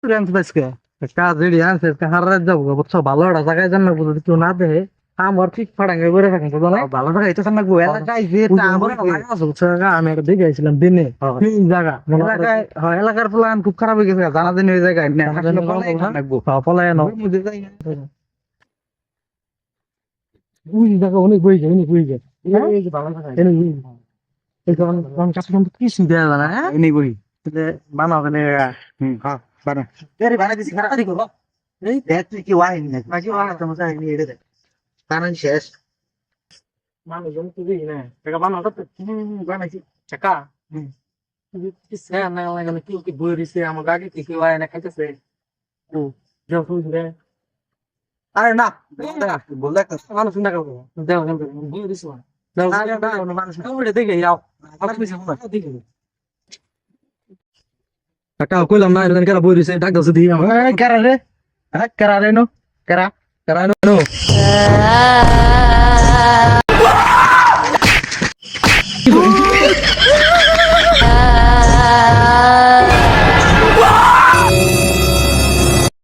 range বাজকে কাজ ready আছে হারাত যাবো বুঝছো ভালো একটা জায়গায় জানা বুঝো কেউ না দেহে আমার ঠিক ফাড়াঙ্গে করে থাকেন তো না ভালো জায়গা এটা সামনে গো এলাকায় যে আমার লাগা আছে বুঝছো আমি একটা দেখে আইছিলাম দিনে এই জায়গা এলাকায় হ্যাঁ এলাকার প্ল্যান খুব খারাপ হয়ে গেছে জানা দিন ওই জায়গায় না আসলে পলায় না মুঝে যাই না ওই জায়গা অনেক বই যায় এই যে ভালো জায়গা এই কারণ কাছে কিন্তু কিছু দেয়া যায় না হ্যাঁ এনে করি বানাও কেন হ্যাঁ বানা এরে বানা দিছি খারাপ দিকো এই দেখ তুই কি ওয়াই না বাকি ওয়া তোমার সাথে নিয়ে এড়ে দে বানান শেষ মানুষ জন তুই না টাকা বানাও তো বানাইছি টাকা কি সে না লাগা কি বই দিছে আমার আগে কি ওয়াই না খাইতেছে ও যাও তুই রে আরে না বললে একটা মানুষ না করবো দাও বই দিছো দাও মানুষ না দেখে যাও আমার কিছু না দেখে Kakak aku lam na idan kara boy rese dak dasu di kara re no kara no